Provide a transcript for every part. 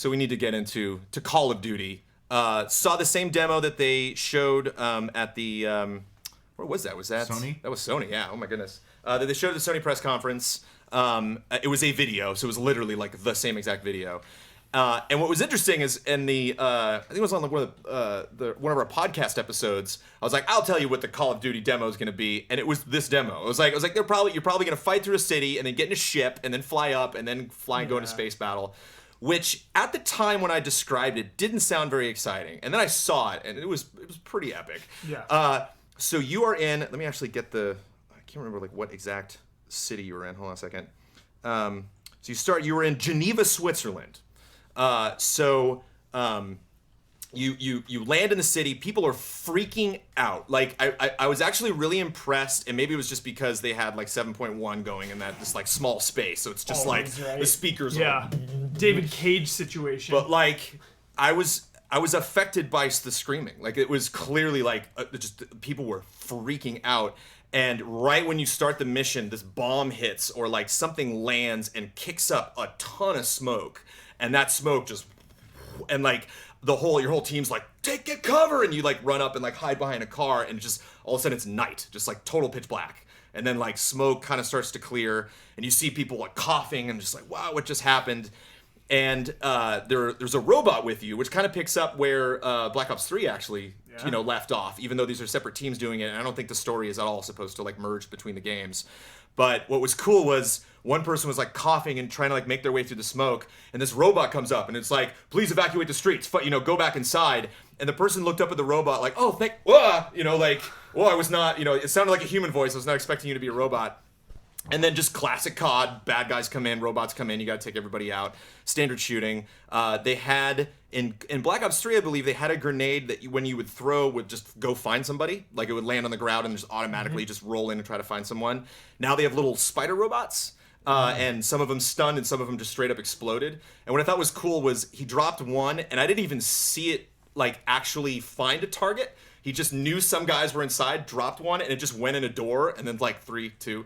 So we need to get into Call of Duty. Saw the same demo that they showed at the where was that? Was that Sony? That was Sony. Yeah. Oh my goodness. That they showed at the Sony press conference. It was a video, so it was literally like the same exact video. And what was interesting is in the I think it was on like one of our podcast episodes. I was like, I'll tell you what the Call of Duty demo is going to be, and it was this demo. I was like, you're probably going to fight through a city and then get in a ship and then fly up and then fly and go into space battle. Which at the time when I described it didn't sound very exciting, and then I saw it and it was pretty epic. Yeah. So you are in. Let me actually get the. I can't remember like what exact city you were in. Hold on a second. So you were in Geneva, Switzerland. You land in the city. People are freaking out. Like I was actually really impressed, and maybe it was just because they had like 7.1 going in this like small space, so it's just the speakers. Yeah, David Cage situation. But like I was affected by the screaming. Like it was clearly like just people were freaking out. And right when you start the mission, this bomb hits or like something lands and kicks up a ton of smoke, and that smoke just and like your whole team's like get cover, and you like run up and like hide behind a car, and just all of a sudden it's night, just like total pitch black, and then like smoke kind of starts to clear, and you see people like coughing and just like wow, what just happened? And there's a robot with you, which kind of picks up where Black Ops 3 actually left off, even though these are separate teams doing it, and I don't think the story is at all supposed to like merge between the games. But what was cool was one person was like coughing and trying to like make their way through the smoke, and this robot comes up and it's like, please evacuate the streets, go back inside. And the person looked up at the robot like, oh, I was not, it sounded like a human voice. I was not expecting you to be a robot. And then just classic COD, bad guys come in, robots come in, you gotta take everybody out. Standard shooting. They had, in Black Ops 3, I believe, they had a grenade that when you would throw would just go find somebody. Like it would land on the ground and just automatically just roll in and try to find someone. Now they have little spider robots. And some of them stunned and some of them just straight up exploded. And what I thought was cool was he dropped one, and I didn't even see it like actually find a target. He just knew some guys were inside, dropped one, and it just went in a door, and then like 3, 2...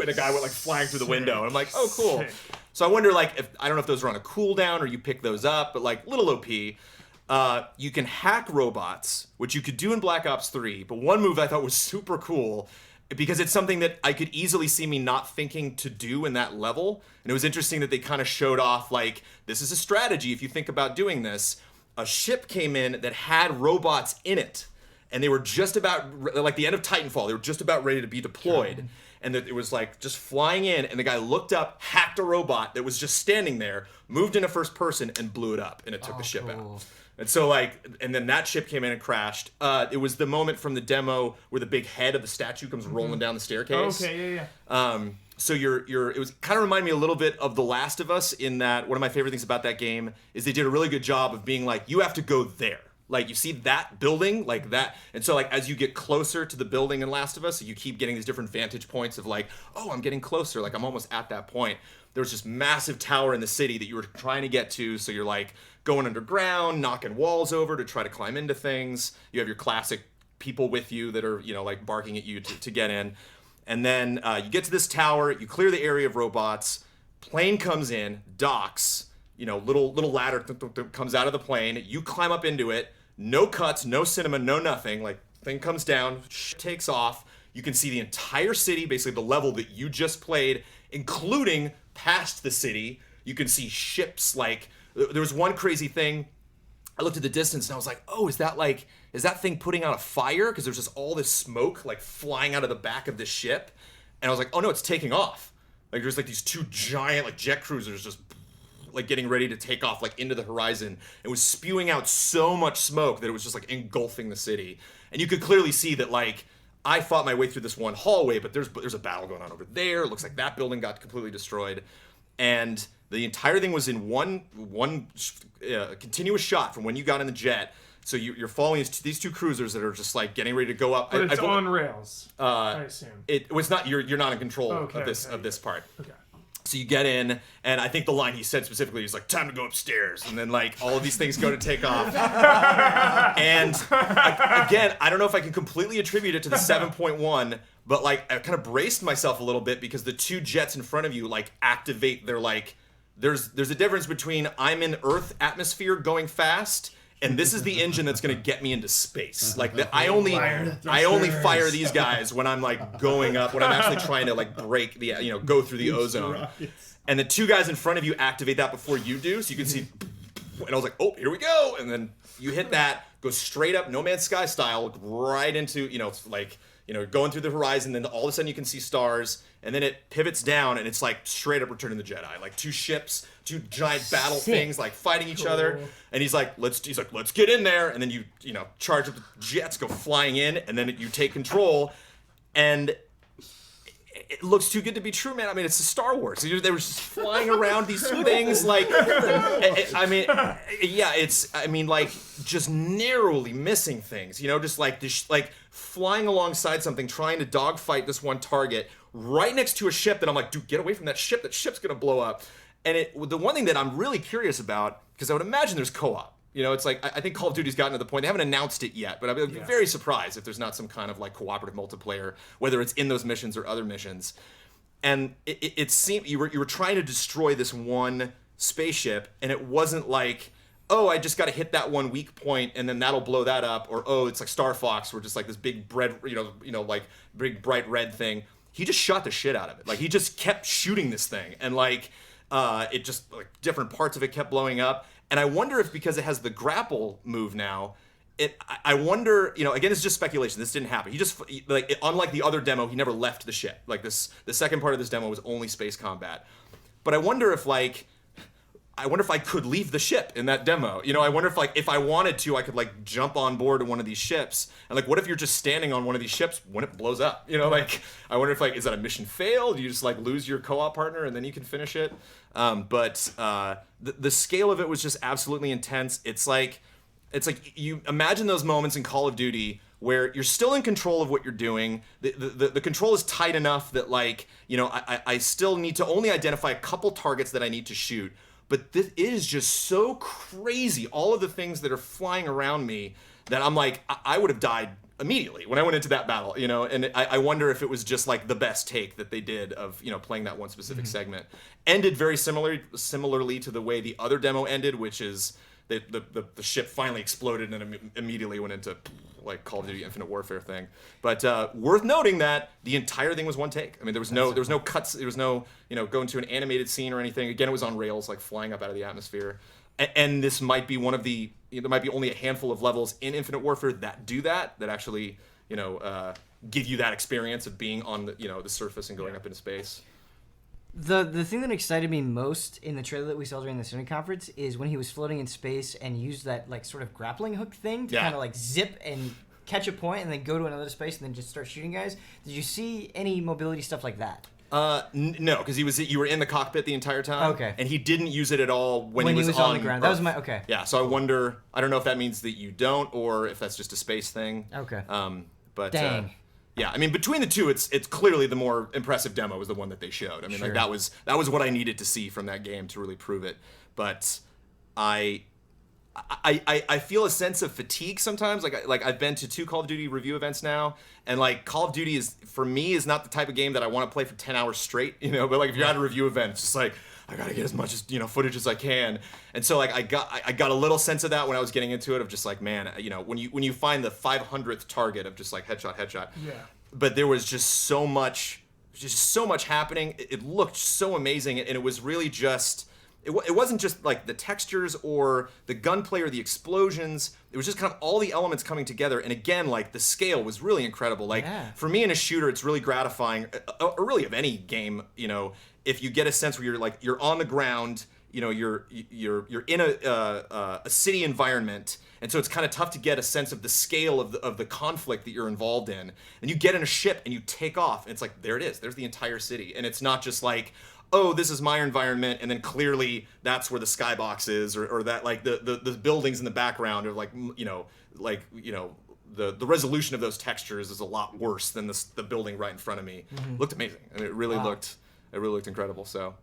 and a guy went like flying through the window, and I'm like, oh, cool. Sick. So I wonder, like, I don't know if those are on a cooldown or you pick those up, but like little OP. You can hack robots, which you could do in Black Ops 3, but one move I thought was super cool because it's something that I could easily see me not thinking to do in that level. And it was interesting that they kind of showed off, like, this is a strategy if you think about doing this. A ship came in that had robots in it, and they were just about, like the end of Titanfall, they were just about ready to be deployed. Sure. And that it was like just flying in, and the guy looked up, hacked a robot that was just standing there, moved into first person, and blew it up, and it took the ship out. And so and then that ship came in and crashed. It was the moment from the demo where the big head of the statue comes rolling down the staircase. Okay, yeah. So it was kind of reminded me a little bit of The Last of Us in that one of my favorite things about that game is they did a really good job of being like, you have to go there. Like, you see that building, like that. And so, like, as you get closer to the building in Last of Us, you keep getting these different vantage points of, like, oh, I'm getting closer. Like, I'm almost at that point. There was this massive tower in the city that you were trying to get to. So you're, like, going underground, knocking walls over to try to climb into things. You have your classic people with you that are, like, barking at you to get in. And then you get to this tower. You clear the area of robots. Plane comes in, docks. Little ladder comes out of the plane. You climb up into it. No cuts, no cinema, no nothing. Like, thing comes down, takes off. You can see the entire city, basically the level that you just played, including past the city. You can see ships. Like, there was one crazy thing. I looked at the distance and I was like, oh, is that thing putting out a fire? Because there's just all this smoke like flying out of the back of this ship. And I was like, oh no, it's taking off. Like, there's like these two giant like jet cruisers just like getting ready to take off like into the horizon. It was spewing out so much smoke that it was just like engulfing the city. And you could clearly see that like I fought my way through this one hallway, but there's a battle going on over there. It looks like that building got completely destroyed. And the entire thing was in one continuous shot from when you got in the jet. So you're following these two cruisers that are just like getting ready to go up. But it's on rails, I assume. It was not. You're not in control of this part. Okay. So you get in, and I think the line he said specifically is like, time to go upstairs. And then like all of these things go to take off. And again, I don't know if I can completely attribute it to the 7.1, but like I kind of braced myself a little bit because the two jets in front of you like activate their like there's a difference between I'm in Earth atmosphere going fast, and this is the engine that's going to get me into space. Like I only fire these guys when I'm like going up, when I'm actually trying to like break the go through the ozone. And the two guys in front of you activate that before you do, so you can see. And I was like, oh, here we go. And then you hit that, go straight up, No Man's Sky style, right into going through the horizon. Then all of a sudden you can see stars, and then it pivots down, and it's like straight up Return of the Jedi, like two ships, two giant battle things, like fighting each other. And he's like, let's get in there. And then you charge up the jets, go flying in, and then you take control, and it looks too good to be true, man. I mean, it's a Star Wars. They were just flying around these things, like, just narrowly missing things, just like this, like flying alongside something, trying to dogfight this one target right next to a ship that I'm like, dude, get away from that ship. That ship's gonna blow up. And the one thing that I'm really curious about, because I would imagine there's co-op. It's like, I think Call of Duty's gotten to the point, they haven't announced it yet, but I'd be very surprised if there's not some kind of like cooperative multiplayer, whether it's in those missions or other missions. And it seemed you were trying to destroy this one spaceship, and it wasn't like, oh, I just got to hit that one weak point and then that'll blow that up, or oh, it's like Star Fox, where just like this big like big bright red thing. He just shot the shit out of it. Like he just kept shooting this thing, and like it just like different parts of it kept blowing up. And I wonder if because it has the grapple move now, I wonder, again, it's just speculation. This didn't happen. He just, unlike the other demo, he never left the ship. Like the second part of this demo was only space combat. But I wonder if I could leave the ship in that demo. I wonder if I wanted to, I could like jump on board one of these ships. And like, what if you're just standing on one of these ships when it blows up? I wonder if is that a mission fail? Do you just like lose your co-op partner and then you can finish it? But the scale of it was just absolutely intense. It's like you imagine those moments in Call of Duty where you're still in control of what you're doing. The control is tight enough that I still need to only identify a couple targets that I need to shoot. But this is just so crazy. All of the things that are flying around me that I'm like, I would have died immediately when I went into that battle, and I wonder if it was just like the best take that they did of, playing that one specific segment. Ended very similarly to the way the other demo ended, which is the ship finally exploded and immediately went into like Call of Duty Infinite Warfare thing. But worth noting that the entire thing was one take. I mean, there was no cuts, there was no going to an animated scene or anything. Again, it was on rails, like flying up out of the atmosphere. And this might be one of the there might be only a handful of levels in Infinite Warfare that do that actually give you that experience of being on the the surface and going up into space. The thing that excited me most in the trailer that we saw during the Sony conference is when he was floating in space and used that like sort of grappling hook thing to kind of like zip and catch a point and then go to another space and then just start shooting guys. Did you see any mobility stuff like that? No, because you were in the cockpit the entire time. Okay. And he didn't use it at all when he was on the ground. That was my okay. Yeah, so I don't know if that means that you don't or if that's just a space thing. Okay. But dang. Yeah, I mean, between the two, it's clearly the more impressive demo was the one that they showed. I mean, like that was what I needed to see from that game to really prove it. But I feel a sense of fatigue sometimes. Like I've been to 2 Call of Duty review events now, and like Call of Duty is for me is not the type of game that I want to play for 10 hours straight. But like if you're at a review event, it's just like I gotta get as much as footage as I can. And so like I got a little sense of that when I was getting into it, of just like, man, when you find the 500th target of just like headshot. Yeah. But there was just so much happening. It looked so amazing, and it was really just. It wasn't just like the textures or the gunplay or the explosions. It was just kind of all the elements coming together. And again, like the scale was really incredible. Like for me in a shooter, it's really gratifying, or really of any game, if you get a sense where you're on the ground, you're in a city environment. And so it's kind of tough to get a sense of the scale of the conflict that you're involved in. And you get in a ship and you take off, and it's like, there it is. There's the entire city. And it's not just like, oh, this is my environment, and then clearly that's where the skybox is, or that like the buildings in the background are like the resolution of those textures is a lot worse than the building right in front of me. Looked amazing. I mean, it really looked incredible. So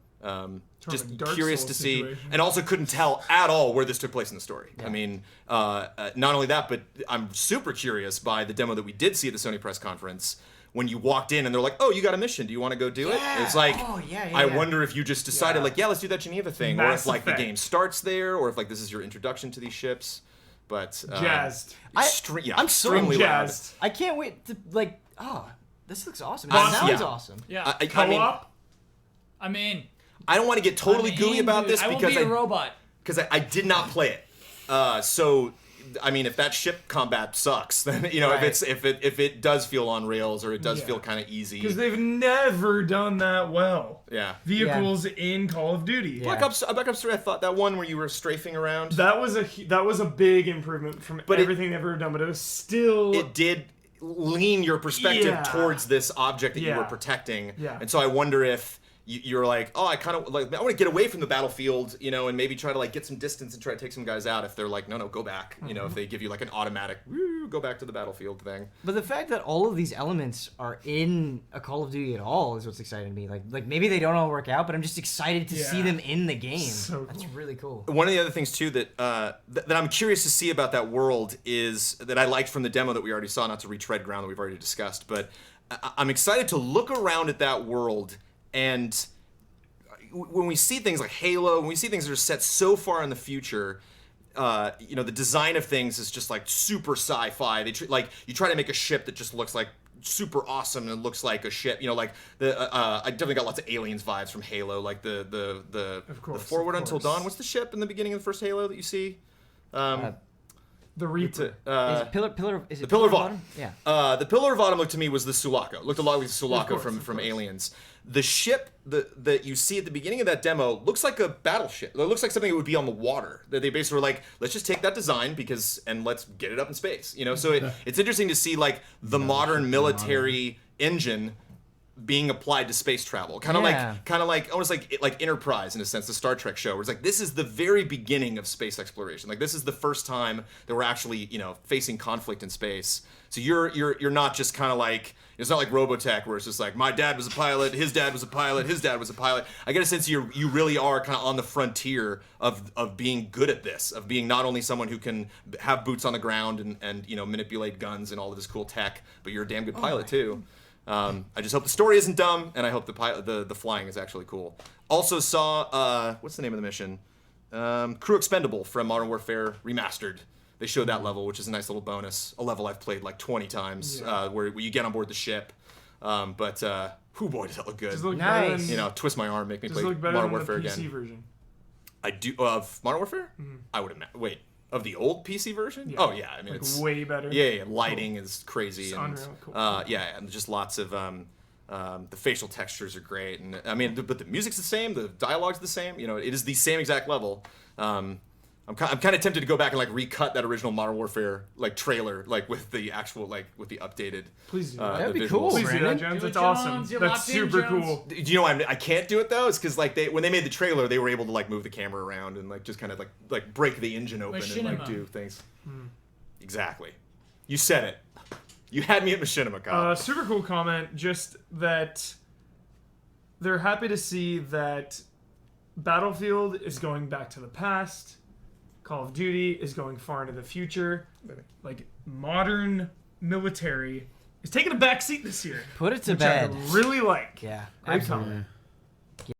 just curious to see, and also couldn't tell at all where this took place in the story. I mean, not only that, but I'm super curious by the demo that we did see at the Sony press conference, when you walked in and they're like, oh, you got a mission. Do you want to go do it? It's like, I wonder if you just decided like, let's do that Geneva thing. Or if like the game starts there, or if like this is your introduction to these ships. But jazzed. I'm so jazzed. I can't wait to like. Oh, this looks awesome. It sounds awesome. Yeah. Co-op. I mean, I don't want to get totally gooey about this I because will be a robot. Because I did not play it. So, I mean, if that ship combat sucks, then if it does feel on rails or it does feel kind of easy. Because they've never done that well. Yeah. Vehicles in Call of Duty. Black Ops 3, I thought that one where you were strafing around. That was a big improvement from everything they've ever done, but it was still. It did lean your perspective towards this object that you were protecting. Yeah. And so I wonder if you're like, oh, I kind of like, I want to get away from the battlefield, and maybe try to like get some distance and try to take some guys out. If they're like, no, go back. If they give you like an automatic, go back to the battlefield thing. But the fact that all of these elements are in a Call of Duty at all is what's exciting to me. Like maybe they don't all work out, but I'm just excited to see them in the game. So cool. That's really cool. One of the other things too that that I'm curious to see about that world is that I liked from the demo that we already saw, not to retread ground that we've already discussed, but I'm excited to look around at that world. And when we see things like Halo, when we see things that are set so far in the future, the design of things is just like super sci-fi. Like you try to make a ship that just looks like super awesome and looks like a ship. Like I definitely got lots of Aliens vibes from Halo, like the Forward Until Dawn. What's the ship in the beginning of the first Halo that you see? The Reaper. Is it Pillar of Autumn? Yeah. The Pillar of Autumn looked to me was the Sulaco. Looked a lot like the Sulaco from Aliens. The ship that you see at the beginning of that demo looks like a battleship. It looks like something that would be on the water. That they basically were like, let's just take that design and let's get it up in space. So it's interesting to see like the modern military engine being applied to space travel, kind of like almost like Enterprise in a sense, the Star Trek show, where it's like this is the very beginning of space exploration. Like this is the first time that we're actually facing conflict in space. So you're not just kind of like, it's not like Robotech where it's just like my dad was a pilot, his dad was a pilot, his dad was a pilot. I get a sense you really are kind of on the frontier of being good at this, of being not only someone who can have boots on the ground and manipulate guns and all of this cool tech, but you're a damn good pilot too. I just hope the story isn't dumb, and I hope the flying is actually cool. Also saw what's the name of the mission? Crew Expendable from Modern Warfare Remastered. They showed that level, which is a nice little bonus. A level I've played like 20 times, where you get on board the ship. But boy, does that look good! Does it look nice. Twist my arm, make me play Modern Warfare the PC again. Version. I do of Modern Warfare. Mm-hmm. I would imagine. Wait. Of the old PC version? Yeah. Oh yeah, I mean like it's way better. Yeah, lighting is crazy, it's and unreal. Cool. and just lots of the facial textures are great, and I mean, but the music's the same, the dialogue's the same. It is the same exact level. I'm kind of tempted to go back and like recut that original Modern Warfare like trailer, like with the actual with the updated. Please do that'd the be visuals. cool. Please do that, Jones. That's awesome. That's super cool. Do you know why I can't do it though? It's because like when they made the trailer, they were able to like move the camera around and like just kind of like break the engine open and like do things. Exactly. You said it. You had me at Machinima, Kyle. Super cool comment. Just that they're happy to see that Battlefield is going back to the past. Call of Duty is going far into the future. Like modern military is taking a back seat this year. Put it to which bed. I really like. Yeah, Great absolutely. comment.